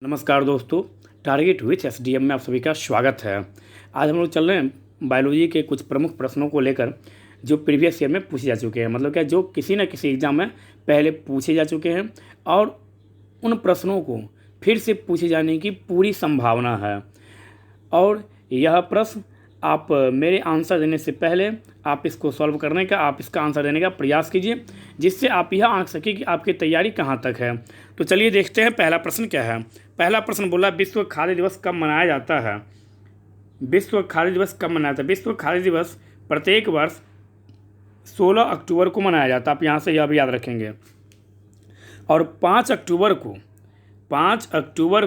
नमस्कार दोस्तों, target with SDM में आप सभी का स्वागत है। आज हम लोग चल रहे हैं बायोलॉजी के कुछ प्रमुख प्रश्नों को लेकर जो प्रीवियस ईयर में पूछे जा चुके हैं, मतलब क्या जो किसी न किसी एग्ज़ाम में पहले पूछे जा चुके हैं और उन प्रश्नों को फिर से पूछे जाने की पूरी संभावना है। और यह प्रश्न आप मेरे आंसर देने से पहले आप इसको सॉल्व करने का, आप इसका आंसर देने का प्रयास कीजिए, जिससे आप यह आंक सकें कि आपकी तैयारी कहाँ तक है। तो चलिए देखते हैं पहला प्रश्न क्या है। पहला प्रश्न बोला, विश्व खाद्य दिवस कब मनाया जाता है? विश्व खाद्य दिवस कब मनाया जाता है? विश्व खाद्य दिवस प्रत्येक वर्ष 16 अक्टूबर को मनाया जाता है। आप यहाँ से यह भी याद रखेंगे। और 5 अक्टूबर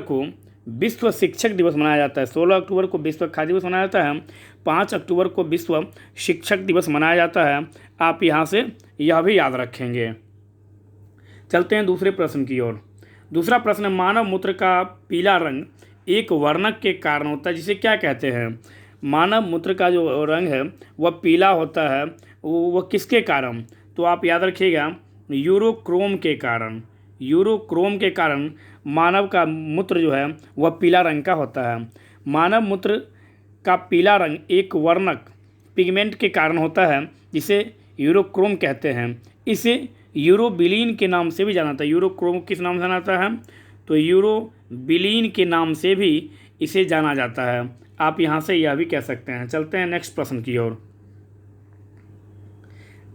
को विश्व शिक्षक दिवस मनाया जाता है। 16 अक्टूबर को विश्व खाद्य दिवस मनाया जाता है, 5 अक्टूबर को विश्व शिक्षक दिवस मनाया जाता है। आप यहाँ से यह भी याद रखेंगे। चलते हैं दूसरे प्रश्न की ओर। दूसरा प्रश्न, मानव मूत्र का पीला रंग एक वर्णक के कारण होता है, जिसे क्या कहते हैं? मानव मूत्र का जो रंग है वह पीला होता है, वह किसके कारण? तो आप याद रखिएगा, यूरोक्रोम के कारण। यूरोक्रोम के कारण मानव का मूत्र जो है वह पीला रंग का होता है। मानव मूत्र का पीला रंग एक वर्णक पिगमेंट के कारण होता है, जिसे यूरोक्रोम कहते हैं। इसे यूरोबिलीन के नाम से भी जाना जाता है। यूरोक्रोम किस नाम से जाना जाता है? तो यूरोबिलीन के नाम से भी इसे जाना जाता है। आप यहाँ से यह भी कह सकते हैं। चलते हैं नेक्स्ट प्रश्न की ओर।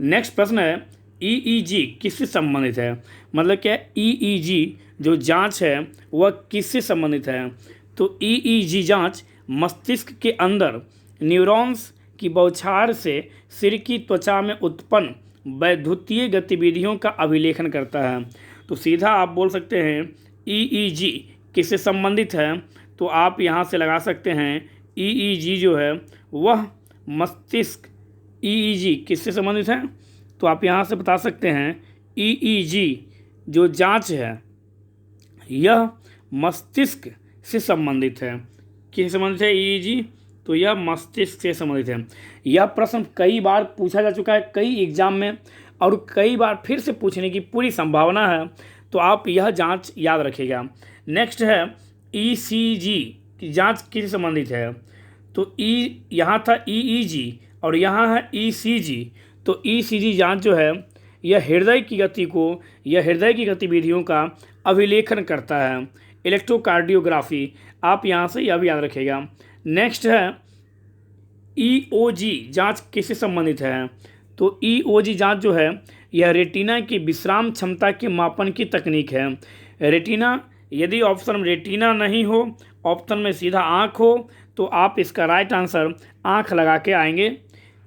नेक्स्ट प्रश्न है, ईईजी किससे संबंधित है? मतलब क्या ईईजी जो जांच है वह किससे संबंधित है? तो ईईजी जांच मस्तिष्क के अंदर न्यूरॉन्स की बौछार से सिर की त्वचा में उत्पन्न वैद्युतीय गतिविधियों का अभिलेखन करता है। तो सीधा आप बोल सकते हैं ईईजी किससे संबंधित है? तो आप यहाँ से लगा सकते हैं ईईजी जो है वह मस्तिष्क। ईईजी किससे संबंधित है? तो आप यहाँ से बता सकते हैं ईईजी जो जांच है यह मस्तिष्क से संबंधित है। किससे संबंधित है ईईजी? तो यह मस्तिष्क से संबंधित है। यह प्रश्न कई बार पूछा जा चुका है कई एग्जाम में, और कई बार फिर से पूछने की पूरी संभावना है। तो आप यह जांच याद रखिएगा। नेक्स्ट है ईसीजी की जांच किससे संबंधित है? तो यहाँ था ईईजी और यहाँ है ईसीजी। तो ईसीजी जांच जो है यह हृदय की गति को, यह हृदय की गतिविधियों का अभिलेखन करता है। इलेक्ट्रोकार्डियोग्राफी, आप यहाँ से यह भी याद रखिएगा। नेक्स्ट है ईओजी जांच किससे संबंधित है? तो ईओजी जांच जो है यह रेटिना की विश्राम क्षमता के मापन की तकनीक है। रेटिना, यदि ऑप्शन में रेटिना नहीं हो, ऑप्शन में सीधा आँख हो, तो आप इसका राइट आंसर आँख लगा के आएंगे।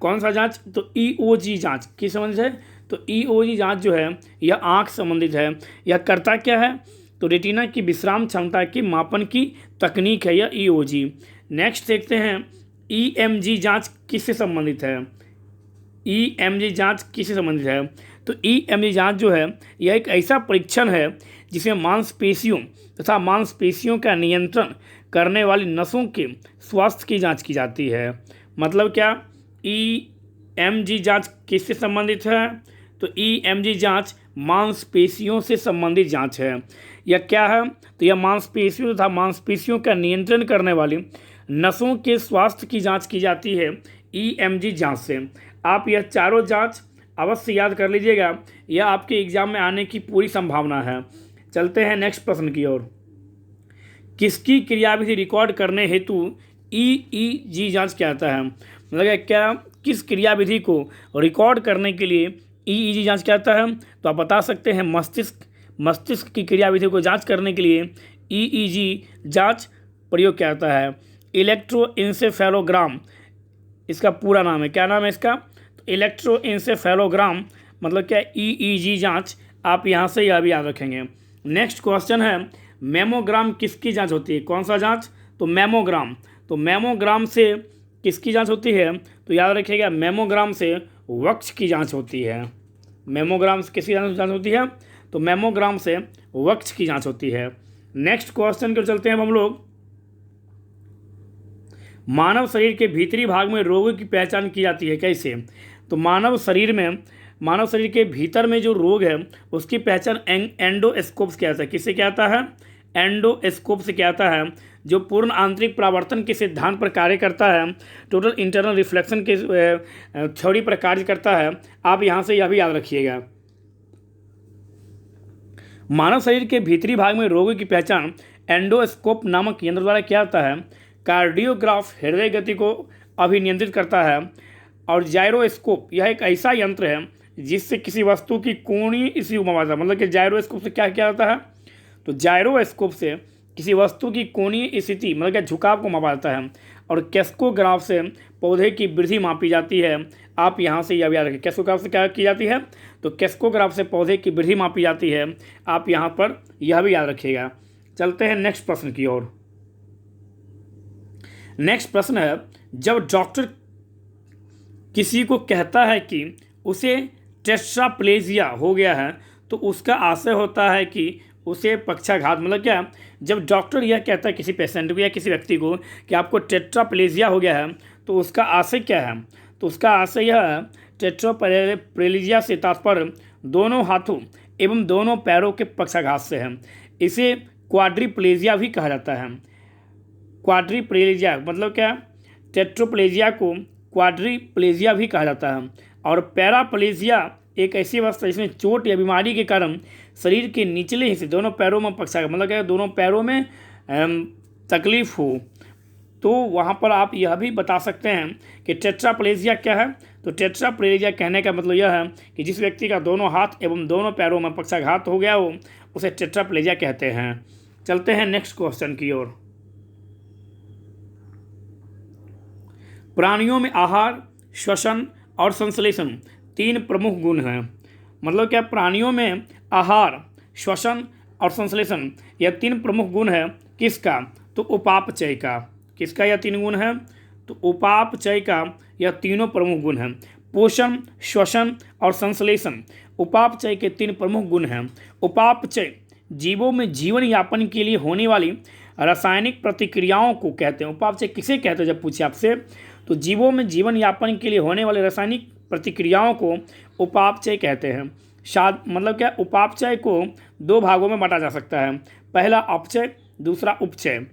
कौन सा जांच? तो ईओजी जांच किस संबंधित है? तो ईओजी जांच जो है यह आँख संबंधित है। यह करता क्या है? तो रेटिना की विश्राम क्षमता की मापन की तकनीक है यह ईओजी। नेक्स्ट देखते हैं ईएमजी जांच किससे संबंधित है? ईएमजी जांच किससे संबंधित है? तो ईएमजी जांच जो है यह एक ऐसा परीक्षण है जिसमें मांसपेशियों तथा मांसपेशियों का नियंत्रण करने वाली नसों के स्वास्थ्य की जांच की जाती है। मतलब क्या ईएमजी जांच किससे संबंधित है? तो ईएमजी जांच मांसपेशियों से संबंधित जांच है। यह क्या है? तो यह मांसपेशियों तथा मांसपेशियों का नियंत्रण करने वाली नसों के स्वास्थ्य की जांच की जाती है ईएमजी जांच से। आप यह चारों जांच अवश्य याद कर लीजिएगा, यह आपके एग्जाम में आने की पूरी संभावना है। चलते हैं नेक्स्ट प्रश्न की ओर। किसकी क्रियाविधि रिकॉर्ड करने हेतु ईईजी जांच किया जाता है? मतलब क्या किस क्रियाविधि को रिकॉर्ड करने के लिए ईईजी जांच किया जाता है? तो आप बता सकते हैं मस्तिष्क की क्रियाविधि को जांच करने के लिए ईईजी जांच प्रयोग किया जाता है। इलेक्ट्रोइंसेफेलोग्राम इसका पूरा नाम है। क्या नाम है इसका? तो इलेक्ट्रोइंसेफेलोग्राम मतलब क्या ईईजी जांच। आप यहाँ से यह भी याद रखेंगे। नेक्स्ट क्वेश्चन है, मेमोग्राम किसकी जांच होती है? कौन सा जांच? तो मेमोग्राम। तो मेमोग्राम से किसकी जांच होती है? तो याद रखिएगा, मेमोग्राम से वक्ष की जांच होती है। मेमोग्राम से किसकी जांच होती है? तो मेमोग्राम से वक्ष की जांच होती है। नेक्स्ट क्वेश्चन को चलते हैं हम लोग। मानव शरीर के भीतरी भाग में रोगों की पहचान की जाती है कैसे? तो मानव शरीर के भीतर में जो रोग है उसकी पहचान एंडोस्कोप से किया जाता है। किससे किया जाता है? एंडोस्कोप से क्या आता है, जो पूर्ण आंतरिक परावर्तन के सिद्धांत पर कार्य करता है, टोटल इंटरनल रिफ्लेक्शन के थ्योरी पर कार्य करता है। आप यहाँ से यह भी याद रखिएगा। मानव शरीर के भीतरी भाग में रोगों की पहचान एंडोस्कोप नामक यंत्र द्वारा किया जाता है। कार्डियोग्राफ हृदय गति को अभिनियंत्रित करता है। और जायरोस्कोप यह एक ऐसा यंत्र है जिससे किसी वस्तु की कोणीय स्थिति को मापा जाता है। मतलब कि जायरोस्कोप से क्या किया जाता है, तो जायरोस्कोप से किसी वस्तु की कोणीय स्थिति मतलब कि झुकाव को मापा जाता है। और कैस्कोग्राफ से पौधे की वृद्धि मापी जाती है। आप यहाँ से यह याद रखें, कैस्कोग्राफ से क्या की जाती है, तो कैस्कोग्राफ से पौधे की वृद्धि मापी जाती है। आप यहाँ पर यह भी याद रखिएगा। चलते हैं नेक्स्ट प्रश्न की ओर। नेक्स्ट प्रश्न है, जब डॉक्टर किसी को कहता है कि उसे टेट्राप्लेजिया हो गया है तो उसका आशय होता है कि उसे पक्षाघात, मतलब क्या, जब डॉक्टर यह कहता है किसी पेशेंट को या किसी व्यक्ति को कि आपको टेट्राप्लेजिया हो गया है तो उसका आशय क्या है, तो उसका आशय यह है, टेट्राप्लेजिया से तात्पर्य दोनों हाथों एवं दोनों पैरों के पक्षाघात से है। इसे क्वाड्रिप्लेजिया भी कहा जाता है। क्वाड्रिप्लेजिया मतलब क्या, टेट्रोप्लेजिया को क्वाड्रिप्लेजिया भी कहा जाता है। और पैराप्लेजिया एक ऐसी अवस्था जिसमें चोट या बीमारी के कारण शरीर के निचले हिस्से दोनों पैरों में पक्षाघात, मतलब क्या, दोनों पैरों में तकलीफ हो, तो वहाँ पर आप यह भी बता सकते हैं कि टेट्राप्लेजिया क्या है। तो टेट्राप्लेजिया कहने का मतलब यह है कि जिस व्यक्ति का दोनों हाथ एवं दोनों पैरों में पक्षाघात हो गया हो उसे टेट्राप्लेजिया कहते हैं। चलते हैं नेक्स्ट क्वेश्चन की ओर। प्राणियों में आहार, श्वसन और संश्लेषण तीन प्रमुख गुण हैं। मतलब क्या, प्राणियों में आहार, श्वसन और संश्लेषण यह तीन प्रमुख गुण है। किसका, तो उपापचय का। किसका यह तीन गुण है, तो उपापचय का यह तीनों प्रमुख गुण हैं। पोषण, श्वसन और संश्लेषण उपापचय के तीन प्रमुख गुण हैं। उपापचय जीवों में जीवन यापन के लिए होने वाली रासायनिक प्रतिक्रियाओं को कहते हैं। उपापचय किसे कहते हैं, जब पूछे आपसे, तो जीवों में जीवन यापन के लिए होने वाले रासायनिक प्रतिक्रियाओं को उपापचय कहते हैं। मतलब क्या, उपापचय को दो भागों में बांटा जा सकता है। पहला अपचय, दूसरा उपचय।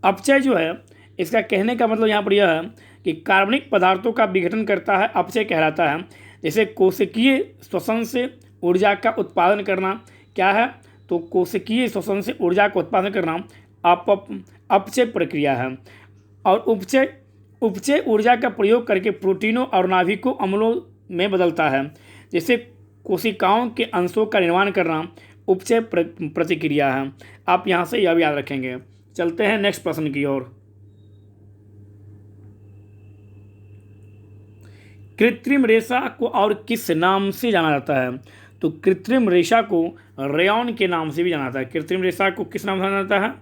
अपचय जो है, इसका कहने का मतलब यहाँ पर यह है कि कार्बनिक पदार्थों का विघटन करता है, अपचय कहलाता है। जैसे कोशिकीय श्वसन से ऊर्जा का उत्पादन करना क्या है, तो कोशिकीय श्वसन से ऊर्जा का उत्पादन करना अपचय प्रक्रिया है। और उपचय ऊर्जा का प्रयोग करके प्रोटीनों और नाभिकों अम्लों में बदलता है। जैसे कोशिकाओं के अंशों का निर्माण करना उपचय प्रतिक्रिया है। आप यहाँ से यह भी याद रखेंगे। चलते हैं नेक्स्ट प्रश्न की ओर। कृत्रिम रेशा को और किस नाम से जाना जाता है, तो कृत्रिम रेशा को रेयॉन के नाम से भी जाना जाता है। कृत्रिम रेशा को किस नाम से जाना जाता है,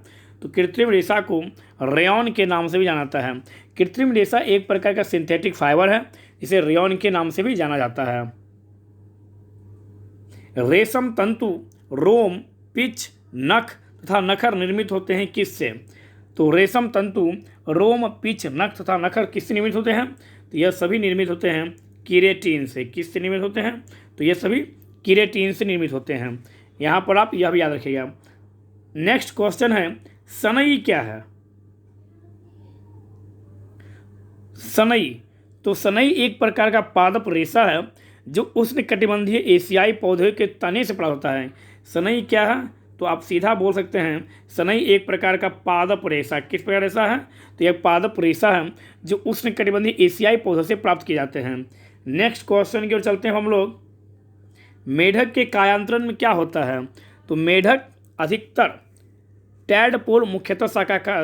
तो कृत्रिम रेशा को रेयॉन के नाम से भी जाना जाता है। कृत्रिम रेशा एक प्रकार का सिंथेटिक फाइबर है जिसे रेयॉन के नाम से भी जाना जाता है। रेशम तंतु रोम, पिच, नख तथा नखर निर्मित होते हैं किससे, तो रेशम तंतु रोम, पिच, नख तथा नखर किससे निर्मित होते हैं, तो यह सभी निर्मित होते हैं कीरेटिन से। किससे निर्मित होते हैं, तो यह सभी कीरेटिन से निर्मित होते हैं। यहाँ पर आप यह भी याद रखिएगा। नेक्स्ट क्वेश्चन है, सनई क्या है। सनई, तो सनई एक प्रकार का पादप रेशा है जो उष्णकटिबंधीय एशियाई पौधे के तने से प्राप्त होता है। सनई क्या है, तो आप सीधा बोल सकते हैं सनई एक प्रकार का पादप रेशा। किस प्रकार रेशा है, तो यह पादप रेशा है जो उष्णकटिबंधीय एशियाई पौधों से प्राप्त किए जाते हैं। नेक्स्ट क्वेश्चन की ओर चलते हैं हम लोग। मेढक के कायांतरण में क्या होता है, तो मेढक अधिकतर टैडपोल मुख्यतः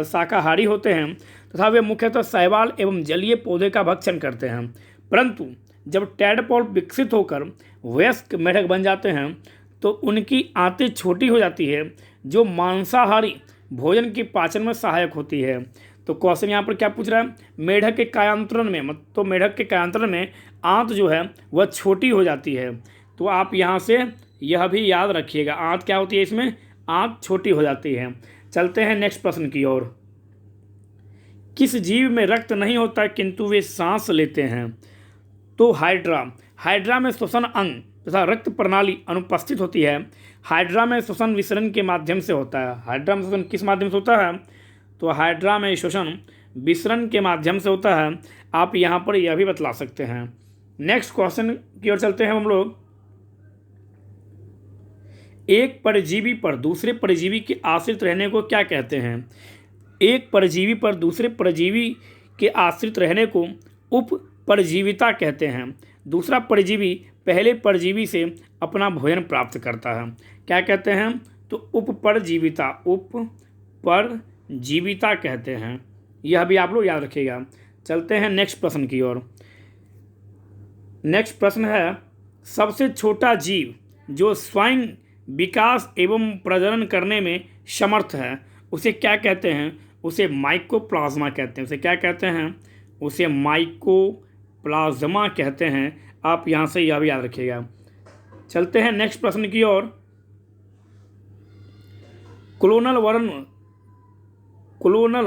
शाकाहारी होते हैं तथा वे मुख्यतः शैवाल एवं जलीय पौधे का भक्षण करते हैं। परंतु जब टैडपोल विकसित होकर वयस्क मेढक बन जाते हैं तो उनकी आंतें छोटी हो जाती है जो मांसाहारी भोजन के पाचन में सहायक होती है। तो क्वेश्चन यहाँ पर क्या पूछ रहा है, मेढक के कायांतरण में, तो मेढक के कायांतरण में आंत जो है वह छोटी हो जाती है। तो आप यहाँ से यह भी याद रखिएगा, आंत क्या होती है, इसमें आंत छोटी हो जाती है। चलते हैं नेक्स्ट प्रश्न की ओर। किस जीव में रक्त नहीं होता किंतु वे सांस लेते हैं, तो हाइड्रा में श्वसन अंग तथा रक्त प्रणाली अनुपस्थित होती है। हाइड्रा में श्वसन विसरण के माध्यम से होता है। हाइड्रा में श्वसन किस माध्यम से होता है? तो हाइड्रा में श्वसन विसरण के माध्यम से होता है। आप यहाँ पर यह भी बतला सकते हैं। नेक्स्ट क्वेश्चन की ओर चलते हैं हम लोग। एक परजीवी पर दूसरे परजीवी के आश्रित रहने को क्या कहते हैं? एक परजीवी पर दूसरे परजीवी के आश्रित रहने को उपपरजीविता कहते हैं। दूसरा परजीवी पहले परजीवी से अपना भोजन प्राप्त करता है। क्या कहते हैं? तो उपपरजीविता, उपपरजीविता कहते हैं। यह भी आप लोग याद रखिएगा। चलते हैं नेक्स्ट प्रश्न की ओर। नेक्स्ट प्रश्न है, सबसे छोटा जीव जो स्वयं विकास एवं प्रजनन करने में समर्थ है उसे क्या कहते हैं? उसे माइकोप्लाज्मा कहते हैं। उसे क्या कहते हैं? उसे माइकोप्लाज्मा कहते हैं। आप यहाँ से यह भी याद रखिएगा। चलते हैं नेक्स्ट प्रश्न की ओर। क्लोनल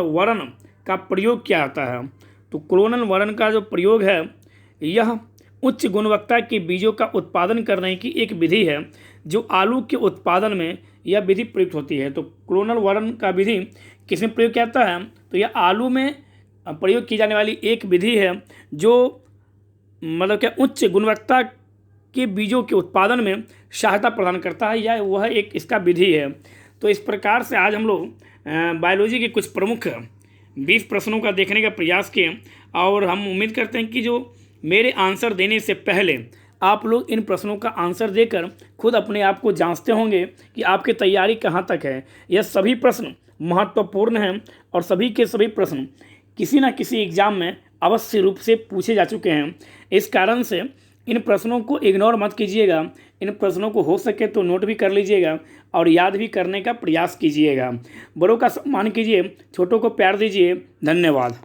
वर्ण का प्रयोग क्या आता है? तो क्लोनल वर्ण का जो प्रयोग है यह उच्च गुणवत्ता के बीजों का उत्पादन करने की एक विधि है जो आलू के उत्पादन में यह विधि प्रयुक्त होती है। तो क्लोनल वर्ण का विधि किसमें प्रयोग किया जाता है? तो यह आलू में प्रयोग की जाने वाली एक विधि है जो मतलब क्या उच्च गुणवत्ता के बीजों के उत्पादन में सहायता प्रदान करता है, या वह एक इसका विधि है। तो इस प्रकार से आज हम लोग बायोलॉजी के कुछ प्रमुख 20 प्रश्नों का देखने का प्रयास किए और हम उम्मीद करते हैं कि जो मेरे आंसर देने से पहले आप लोग इन प्रश्नों का आंसर देकर खुद अपने आप को जांचते होंगे कि आपकी तैयारी कहाँ तक है। यह सभी प्रश्न महत्वपूर्ण हैं और सभी के सभी प्रश्न किसी न किसी एग्ज़ाम में अवश्य रूप से पूछे जा चुके हैं। इस कारण से इन प्रश्नों को इग्नोर मत कीजिएगा। इन प्रश्नों को हो सके तो नोट भी कर लीजिएगा और याद भी करने का प्रयास कीजिएगा। बड़ों का सम्मान कीजिए, छोटों को प्यार दीजिए। धन्यवाद।